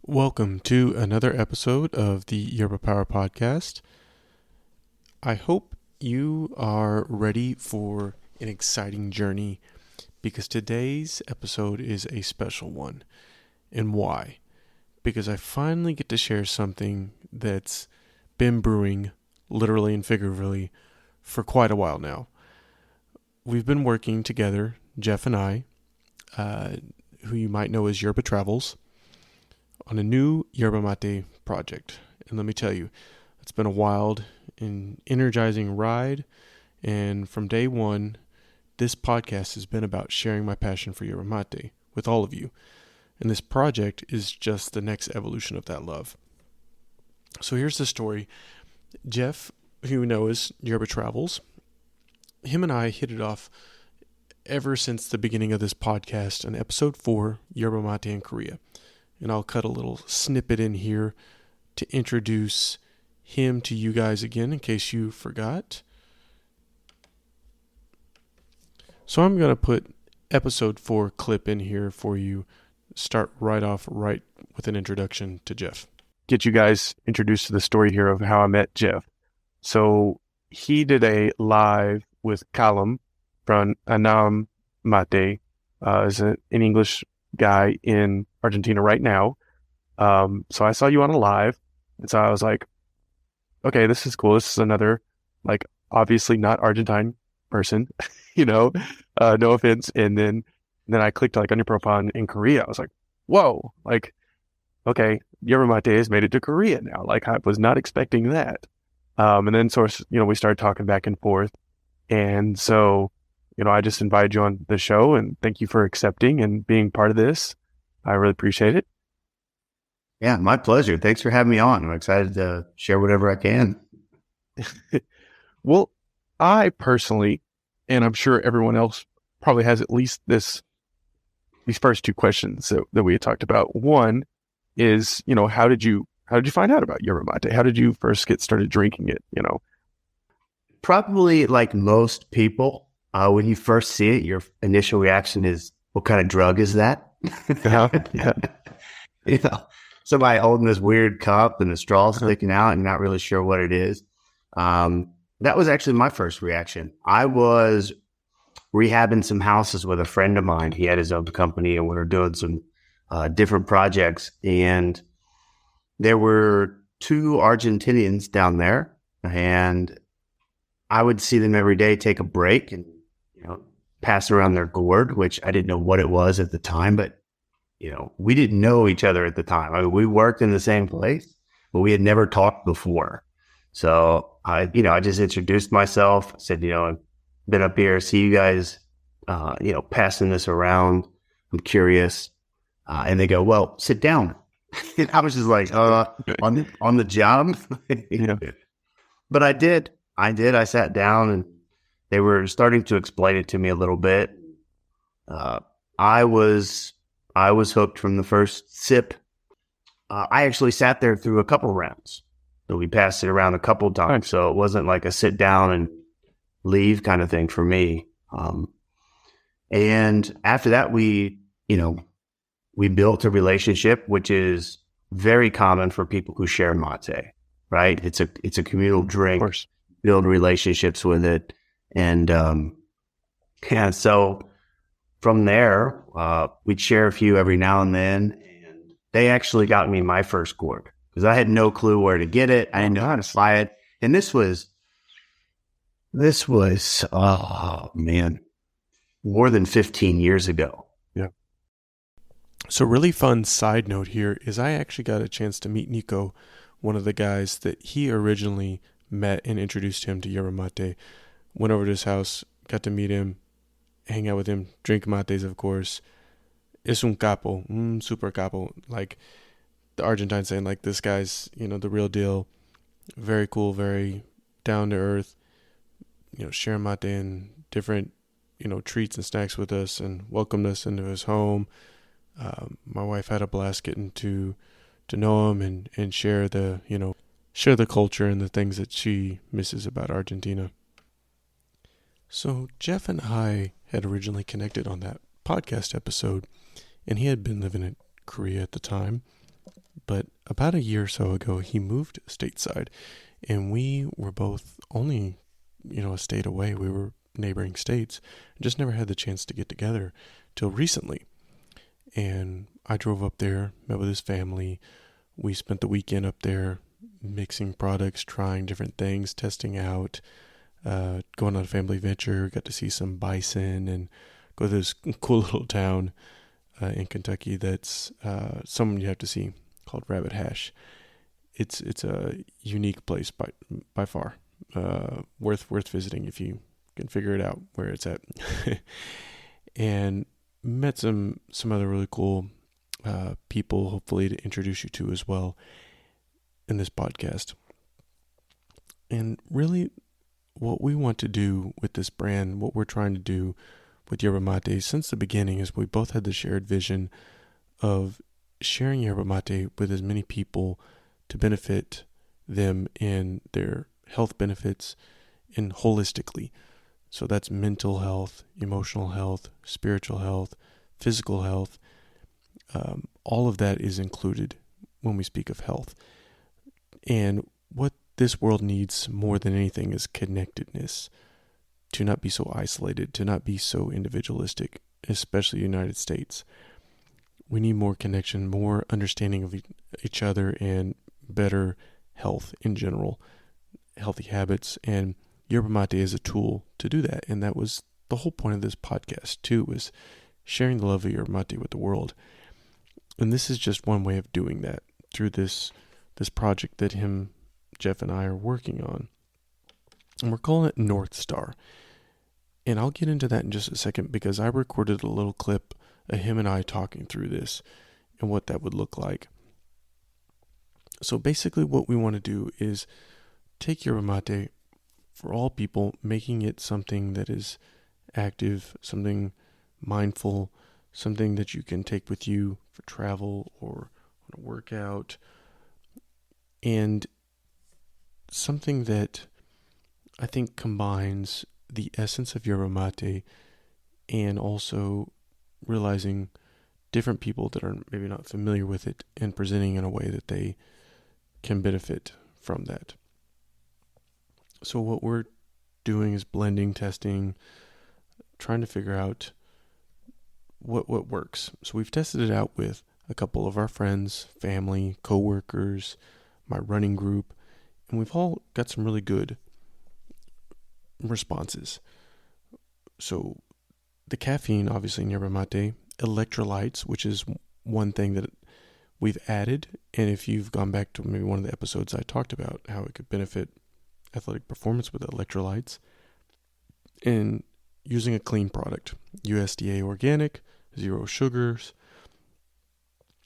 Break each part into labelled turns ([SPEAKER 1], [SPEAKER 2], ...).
[SPEAKER 1] Welcome to another episode of the Yerba Power Podcast. I hope you are ready for an exciting journey because today's episode is a special one. And why? Because I finally get to share something that's been brewing, literally and figuratively, for quite a while now. We've been working together, Jeff and I, who you might know as Yerba Travels, on a new yerba mate project. And let me tell you, it's been a wild and energizing ride. And from day one, this podcast has been about sharing my passion for yerba mate with all of you. And this project is just the next evolution of that love. So here's the story. Jeff, who you know as Yerba Travels, him and I hit it off ever since the beginning of this podcast in episode 4, Yerba Mate in Korea. And I'll cut a little snippet in here to introduce him to you guys again in case you forgot. So I'm going to put episode 4 clip in here for you. Start right off right with an introduction to Jeff. Get you guys introduced to the story here of how I met Jeff. So he did a live with Callum from Anam Mate, is an English guy in Argentina right now. So I saw you on a live, and so I was like, okay, this is cool. This is another, like, obviously not Argentine person, no offense. And then I clicked like on your profile in Korea. I was like, whoa, like, okay, Yerba Mate has made it to Korea now. Like, I was not expecting that. And then we started talking back and forth. And so, I just invited you on the show, and thank you for accepting and being part of this. I really appreciate it.
[SPEAKER 2] Yeah, my pleasure. Thanks for having me on. I'm excited to share whatever I can.
[SPEAKER 1] Well, I personally, and I'm sure everyone else probably has at least these first two questions that we had talked about. One is, how did you find out about yerba mate? How did you first get started drinking it?
[SPEAKER 2] Probably like most people, when you first see it, your initial reaction is, what kind of drug is that?
[SPEAKER 1] Yeah.
[SPEAKER 2] Somebody holding this weird cup and the straw sticking out and not really sure what it is. That was actually my first reaction. I was rehabbing some houses with a friend of mine. He had his own company, and we were doing some different projects. And there were two Argentinians down there, and I would see them every day take a break and, pass around their gourd, which I didn't know what it was at the time, but, we didn't know each other at the time. I mean, we worked in the same place, but we had never talked before. So I just introduced myself, said, I've been up here, see you guys, passing this around. I'm curious. And they go, well, sit down. And I was just like, on the job.
[SPEAKER 1] Yeah.
[SPEAKER 2] But I did. I sat down, and they were starting to explain it to me a little bit. I was hooked from the first sip. I actually sat there through a couple rounds. So we passed it around a couple times. So it wasn't like a sit down and leave kind of thing for me. And after that, we built a relationship, which is very common for people who share mate, right? It's a communal drink.
[SPEAKER 1] Of course.
[SPEAKER 2] Build relationships with it. And, so from there, we'd share a few every now and then. And they actually got me my first gourd because I had no clue where to get it. I didn't know how to buy it. And this was, oh man, more than 15 years ago.
[SPEAKER 1] Yeah. So really fun side note here is I actually got a chance to meet Nico, one of the guys that he originally met and introduced him to yerba mate. Went over to his house, got to meet him, hang out with him, drink mates, of course. Es un capo, super capo. Like the Argentine saying, like, this guy's, the real deal. Very cool, very down to earth. Share mate and different, treats and snacks with us and welcomed us into his home. My wife had a blast getting to know him and share the culture and the things that she misses about Argentina. So Jeff and I had originally connected on that podcast episode, and he had been living in Korea at the time. but about a year or so ago, he moved stateside, and we were both only, a state away. We were neighboring states, just never had the chance to get together till recently. And I drove up there, met with his family. We spent the weekend up there mixing products, trying different things, testing out, going on a family venture. Got to see some bison and go to this cool little town in Kentucky that's someone you have to see, called Rabbit Hash. It's a unique place by far, worth visiting if you can figure it out where it's at. And met some other really cool people, hopefully to introduce you to as well in this podcast. And really, what we want to do with this brand, what we're trying to do with Yerba Mate since the beginning, is we both had the shared vision of sharing Yerba Mate with as many people to benefit them in their health benefits and holistically. So that's mental health, emotional health, spiritual health, physical health. All of that is included when we speak of health. And what this world needs more than anything is connectedness, to not be so isolated, to not be so individualistic, especially the United States. We need more connection, more understanding of each other, and better health in general, healthy habits. And Yerba Mate is a tool to do that. And that was the whole point of this podcast too, was sharing the love of Yerba Mate with the world. And this is just one way of doing that through this project that Jeff and I are working on. And we're calling it North Star. And I'll get into that in just a second, because I recorded a little clip of him and I talking through this and what that would look like. So basically what we want to do is take Yerba Mate for all people, making it something that is active, something mindful, something that you can take with you for travel or on a workout, and something that I think combines the essence of Yerba Mate and also realizing different people that are maybe not familiar with it and presenting in a way that they can benefit from that. So what we're doing is blending, testing, trying to figure out what works. So we've tested it out with a couple of our friends, family, coworkers, my running group, and we've all got some really good responses. So the caffeine, obviously, in Yerba Mate, electrolytes, which is one thing that we've added. And if you've gone back to maybe one of the episodes, I talked about how it could benefit athletic performance with electrolytes, and using a clean product, USDA organic, 0 sugars,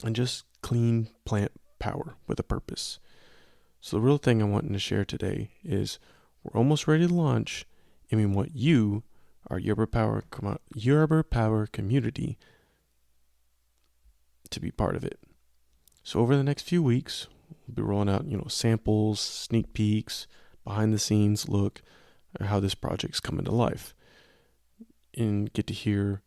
[SPEAKER 1] and just clean plant power with a purpose. So the real thing I'm wanting to share today is we're almost ready to launch, and we want you, our Yerba Power community, to be part of it. So over the next few weeks, we'll be rolling out, samples, sneak peeks, behind the scenes look at how this project's coming to life, and get to hear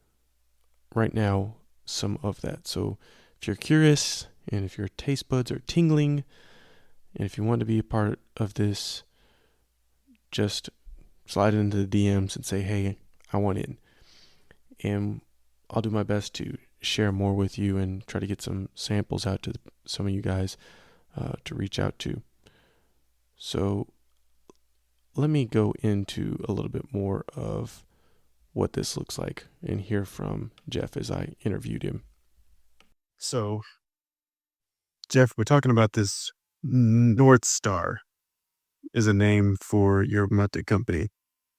[SPEAKER 1] right now some of that. So if you're curious, and if your taste buds are tingling, and if you want to be a part of this, just slide into the DMs and say, hey, I want in. And I'll do my best to share more with you and try to get some samples out to some of you guys to reach out to. So let me go into a little bit more of what this looks like and hear from Jeff as I interviewed him.
[SPEAKER 3] So, Jeff, we're talking about this North Star is a name for your Mate company.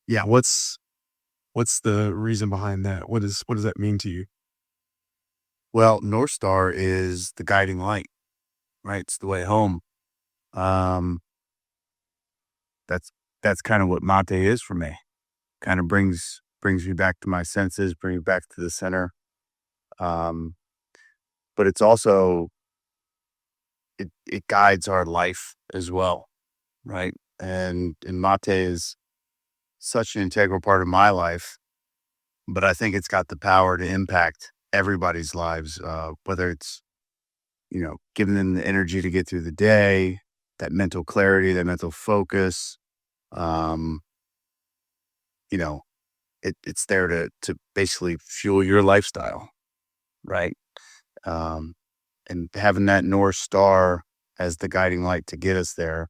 [SPEAKER 3] Yeah, what's the reason behind that? What does that mean to you?
[SPEAKER 2] Well, North Star is the guiding light, right? It's the way home. That's kind of what mate is for me. Kind of brings me back to my senses, brings me back to the center. But it's also, it guides our life as well, right? And mate is such an integral part of my life, but I think it's got the power to impact everybody's lives, whether it's, giving them the energy to get through the day, that mental clarity, that mental focus. Um, it's there to basically fuel your lifestyle, right? Um, and having that North Star as the guiding light to get us there,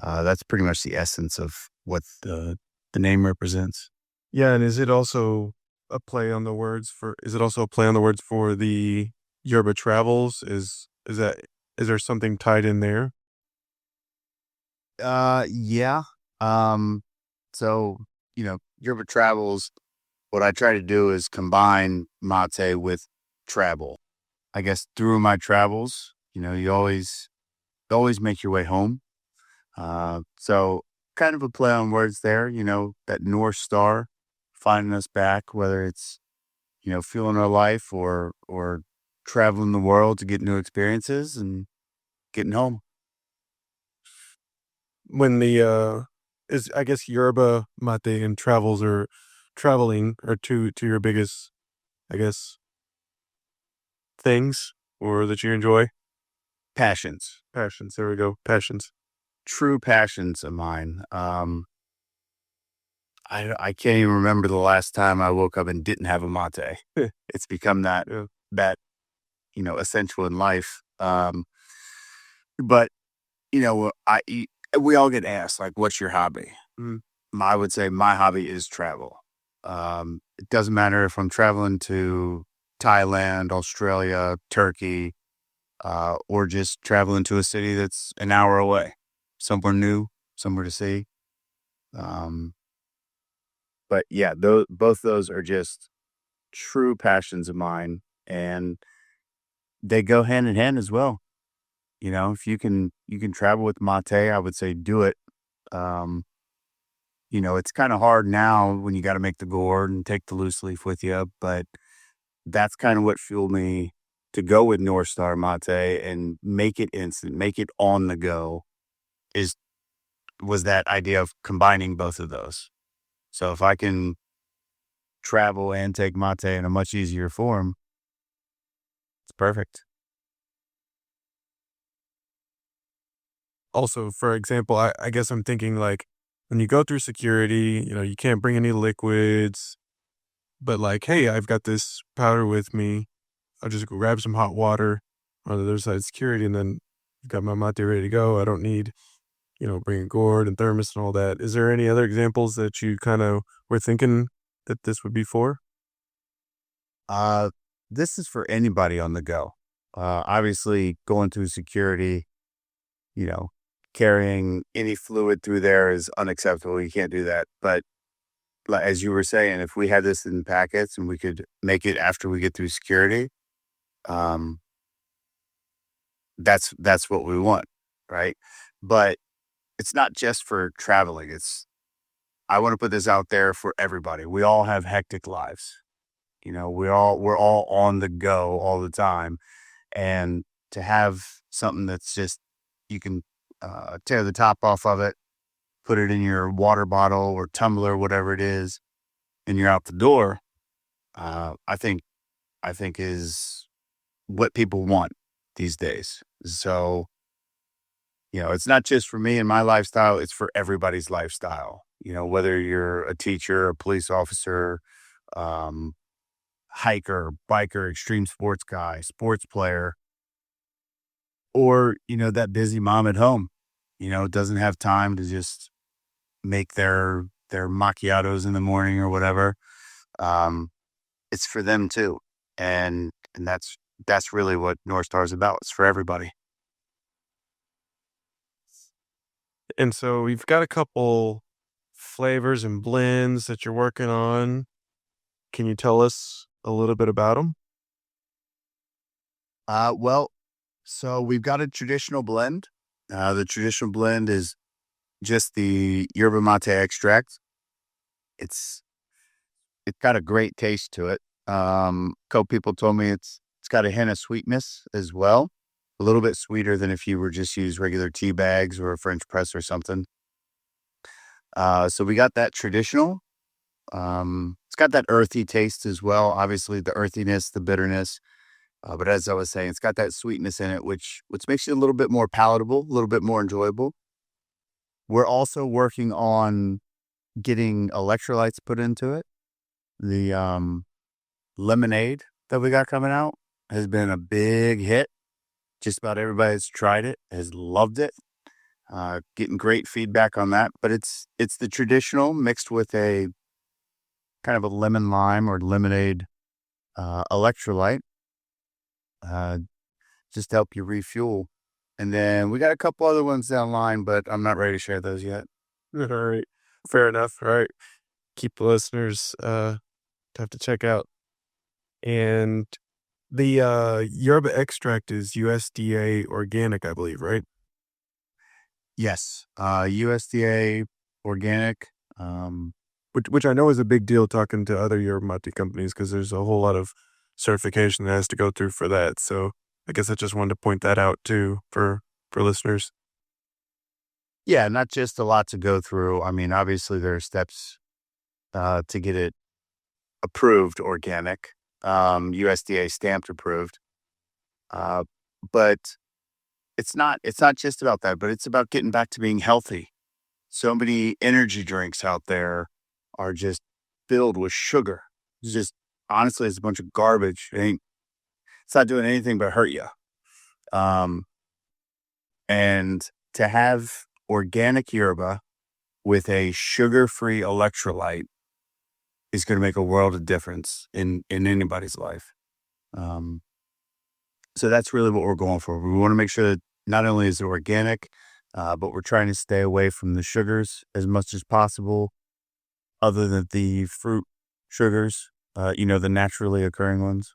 [SPEAKER 2] that's pretty much the essence of what the name represents.
[SPEAKER 3] Yeah, and is it also a play on the words for? Is it also a play on the words for the Yerba Travels? Is there something tied in there?
[SPEAKER 2] Yeah. So, Yerba Travels, what I try to do is combine mate with travel. I guess through my travels, you always make your way home. So kind of a play on words there, that North Star finding us back, whether it's, fueling our life or traveling the world to get new experiences and getting home.
[SPEAKER 3] When the is I guess Yerba Mate and travels or traveling are two your biggest, I guess, things or that you enjoy?
[SPEAKER 2] Passions,
[SPEAKER 3] Passions. There we go. Passions.
[SPEAKER 2] true passions of mine. I can't even remember the last time I woke up and didn't have a mate. It's become that,
[SPEAKER 3] Yeah.
[SPEAKER 2] that, essential in life. But, we all get asked, like, what's your hobby?
[SPEAKER 3] Mm.
[SPEAKER 2] I would say my hobby is travel. It doesn't matter if I'm traveling to Thailand, Australia, Turkey, or just traveling to a city that's an hour away, somewhere new, somewhere to see. Um, but yeah, both those are just true passions of mine, and they go hand in hand as well. If you can travel with mate, I would say do it. Um, it's kind of hard now when you got to make the gourd and take the loose leaf with you, but that's kind of what fueled me to go with North Star Mate and make it instant, make it on the go. Is was that idea of combining both of those. So if I can travel and take mate in a much easier form, it's perfect.
[SPEAKER 3] Also, for example, I guess I'm thinking like when you go through security, you can't bring any liquids, but like, hey, I've got this powder with me. I'll just go grab some hot water on the other side of security, and then I've got my mate ready to go. I don't need, bring a gourd and thermos and all that. Is there any other examples that you kind of were thinking that this would be for?
[SPEAKER 2] Uh, this is for anybody on the go. Obviously, going through security, you know, carrying any fluid through there is unacceptable. You can't do that. But like, as you were saying, if we had this in packets and we could make it after we get through security, um, that's what we want, right? But it's not just for traveling. I want to put this out there for everybody. We all have hectic lives. We're all on the go all the time, and to have something that's just you can tear the top off of it, put it in your water bottle or tumbler, whatever it is, and you're out the door. I think is what people want these days. So it's not just for me and my lifestyle; it's for everybody's lifestyle. Whether you're a teacher, a police officer, um, hiker, biker, extreme sports guy, sports player, or, that busy mom at home, doesn't have time to just make their macchiatos in the morning or whatever. Um, it's for them too. And that's really what North Star is about. It's for everybody.
[SPEAKER 3] And so we've got a couple flavors and blends that you're working on. Can you tell us a little bit about them?
[SPEAKER 2] Well, so we've got a traditional blend. The traditional blend is just the yerba mate extract. It's it's got a great taste to it. A couple people told me it's got a hint of sweetness as well, a little bit sweeter than if you were just use regular tea bags or a French press or something. So we got that traditional. It's got that earthy taste as well. Obviously, the earthiness, the bitterness,
[SPEAKER 4] But as I was saying, it's got that sweetness in it, which makes it a little bit more palatable, a little bit more enjoyable. We're also working on getting electrolytes put into it. The lemonade that we got coming out has been a big hit. Just about everybody that's tried it has loved it. Getting great feedback on that. But it's the traditional mixed with a kind of a lemon lime or lemonade electrolyte, just to help you refuel. And then we got a couple other ones down the line, but I'm not ready to share those yet.
[SPEAKER 3] All right. Fair enough. All right. Keep the listeners to have to check out. And the yerba extract is USDA organic, I believe, right?
[SPEAKER 4] Yes. USDA organic.
[SPEAKER 3] Which I know is a big deal talking to other yerba mate companies because there's a whole lot of certification that has to go through for that. So I guess I just wanted to point that out too for listeners.
[SPEAKER 4] Yeah, not just a lot to go through. I mean, obviously there are steps to get it approved organic, USDA stamped approved. But it's not just about that, but it's about getting back to being healthy. So many energy drinks out there are just filled with sugar. It's just honestly, it's a bunch of garbage. It's not doing anything but hurt you. And to have organic yerba with a sugar-free electrolyte is going to make a world of difference in anybody's life. So that's really what we're going for. We want to make sure that not only is it organic, but we're trying to stay away from the sugars as much as possible, other than the fruit sugars, the naturally occurring ones.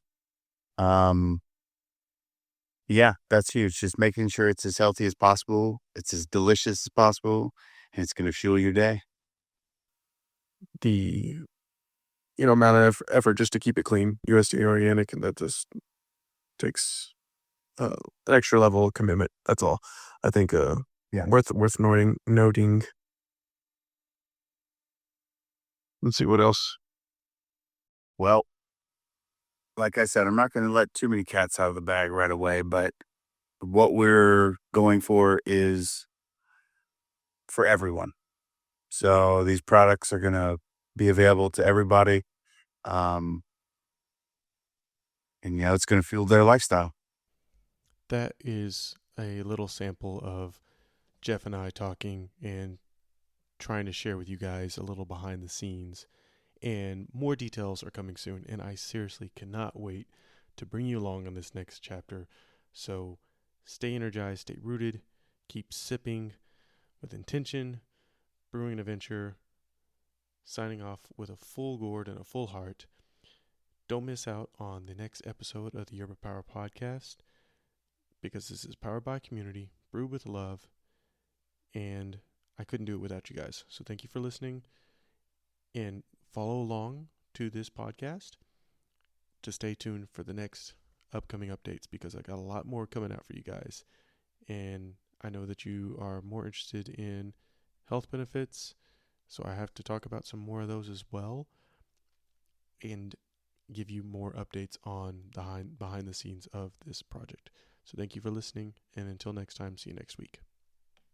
[SPEAKER 4] Yeah, that's huge. Just making sure it's as healthy as possible, it's as delicious as possible, and it's going to fuel your day.
[SPEAKER 3] The amount of effort just to keep it clean, USDA organic, and that just takes an extra level of commitment. That's all. I think worth noting. Let's see what else.
[SPEAKER 4] Well, like I said, I'm not going to let too many cats out of the bag right away, but what we're going for is for everyone. So these products are going to be available to everybody. And it's going to fuel their lifestyle.
[SPEAKER 1] That is a little sample of Jeff and I talking and trying to share with you guys a little behind the scenes. And more details are coming soon, and I seriously cannot wait to bring you along on this next chapter. So stay energized, stay rooted, keep sipping with intention, brewing an adventure, signing off with a full gourd and a full heart. Don't miss out on the next episode of the Yerba Power Podcast, because this is powered by community, brewed with love, and I couldn't do it without you guys. So thank you for listening, and follow along to this podcast to stay tuned for the next upcoming updates, because I got a lot more coming out for you guys. And I know that you are more interested in health benefits, so I have to talk about some more of those as well and give you more updates on the behind the scenes of this project. So thank you for listening, and until next time, see you next week.